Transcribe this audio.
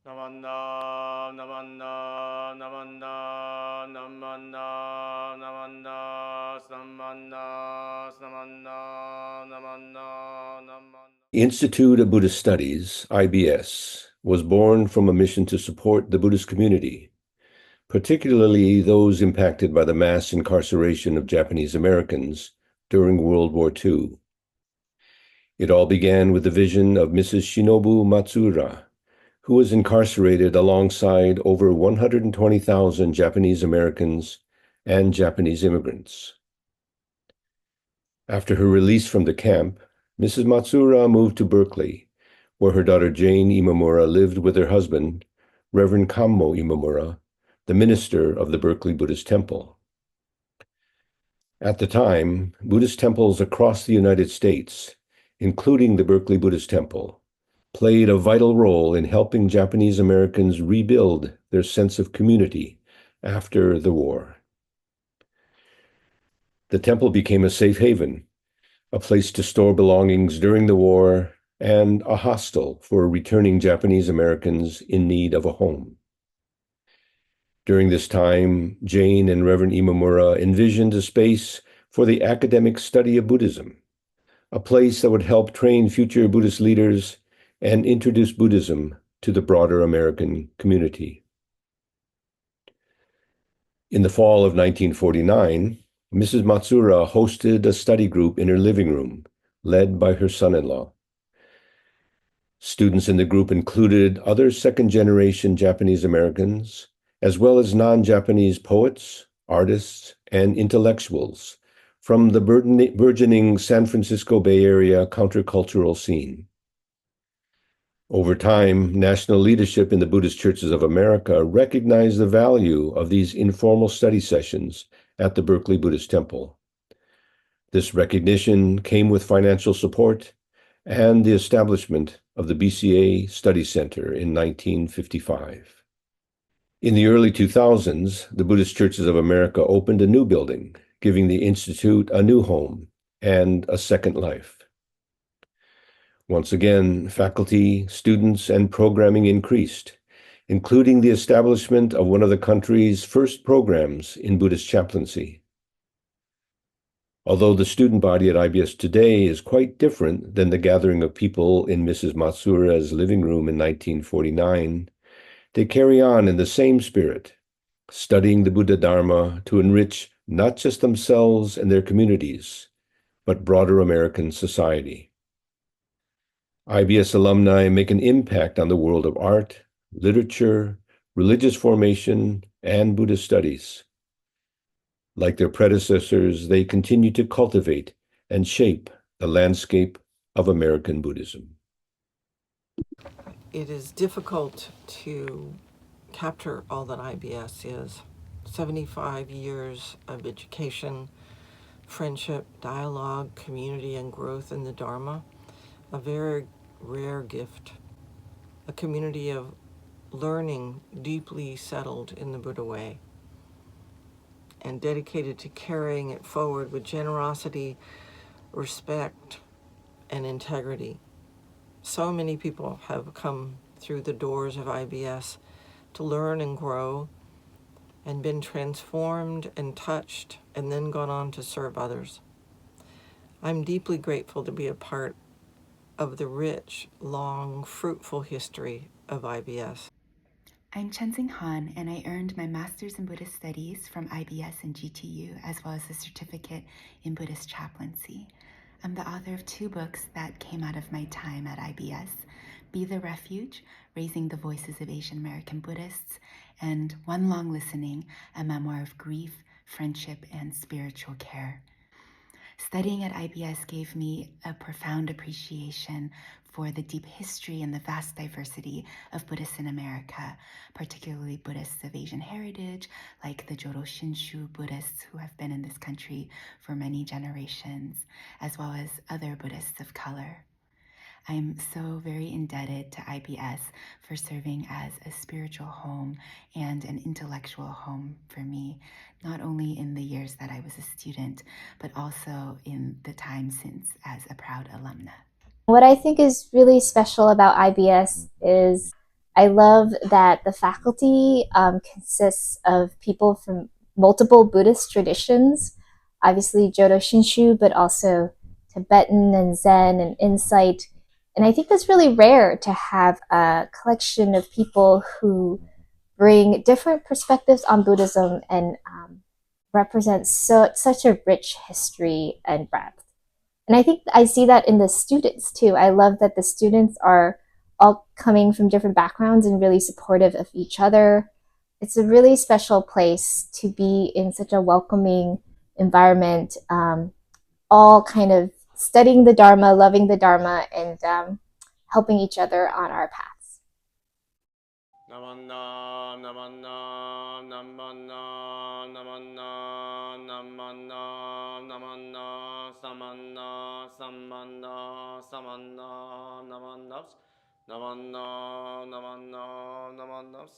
Namanda, namanda, namanda, namanda, namanda, samanda, samanda, namanda, namanda. The Institute of Buddhist Studies, IBS, was born from a mission to support the Buddhist community, particularly those impacted by the mass incarceration of Japanese Americans during World War II. It all began with the vision of Mrs. Shinobu Matsuura, who was incarcerated alongside over 120,000 Japanese Americans and Japanese immigrants. After her release from the camp, Mrs. Matsuura moved to Berkeley, where her daughter Jane Imamura lived with her husband, Reverend Kanmo Imamura, the minister of the Berkeley Buddhist Temple. At the time, Buddhist temples across the United States, including the Berkeley Buddhist Temple, played a vital role in helping Japanese Americans rebuild their sense of community after the war. The temple became a safe haven, a place to store belongings during the war, and a hostel for returning Japanese Americans in need of a home. During this time, Jane and Reverend Imamura envisioned a space for the academic study of Buddhism, a place that would help train future Buddhist leaders and introduce Buddhism to the broader American community. In the fall of 1949, Mrs. Matsuura hosted a study group in her living room, led by her son-in-law. Students in the group included other second-generation Japanese Americans, as well as non-Japanese poets, artists, and intellectuals from the burgeoning San Francisco Bay Area countercultural scene. Over time, national leadership in the Buddhist churches of America recognized the value of these informal study sessions at the Berkeley Buddhist Temple. This recognition came with financial support and the establishment of the BCA Study Center in 1955. In the early 2000s, the Buddhist churches of America opened a new building, giving the Institute a new home and a second life. Once again, faculty, students, and programming increased, including the establishment of one of the country's first programs in Buddhist chaplaincy. Although the student body at IBS today is quite different than the gathering of people in Mrs. Matsuura's living room in 1949, they carry on in the same spirit, studying the Buddha Dharma to enrich not just themselves and their communities, but broader American society. IBS alumni make an impact on the world of art, literature, religious formation, and Buddhist studies. Like their predecessors, they continue to cultivate and shape the landscape of American Buddhism. It is difficult to capture all that IBS is. 75 years of education, friendship, dialogue, community, and growth in the Dharma. A very rare gift. A community of learning deeply settled in the Buddha way and dedicated to carrying it forward with generosity, respect, and integrity. So many people have come through the doors of IBS to learn and grow and been transformed and touched and then gone on to serve others. I'm deeply grateful to be a part of the rich, long, fruitful history of IBS. I'm Chenzing Han, and I earned my Master's in Buddhist Studies from IBS and GTU, as well as a certificate in Buddhist chaplaincy. I'm the author of 2 books that came out of my time at IBS, Be the Refuge, Raising the Voices of Asian American Buddhists, and One Long Listening, a memoir of grief, friendship, and spiritual care. Studying at IBS gave me a profound appreciation for the deep history and the vast diversity of Buddhists in America, particularly Buddhists of Asian heritage, like the Joro Shinshu Buddhists who have been in this country for many generations, as well as other Buddhists of color. I'm so very indebted to IBS for serving as a spiritual home and an intellectual home for me, not only in the years that I was a student, but also in the time since as a proud alumna. What I think is really special about IBS is I love that the faculty consists of people from multiple Buddhist traditions, obviously Jodo Shinshu, but also Tibetan and Zen and Insight. And I think that's really rare to have a collection of people who bring different perspectives on Buddhism and represent such a rich history and breadth. And I think I see that in the students too. I love that the students are all coming from different backgrounds and really supportive of each other. It's a really special place to be in such a welcoming environment, all kind of studying the Dharma, loving the Dharma, and helping each other on our paths. Namanam, namanam, namanam, namanam, namanam, namanam, samanam, samanam, samanam, namanam, namanam, namanam, namanam.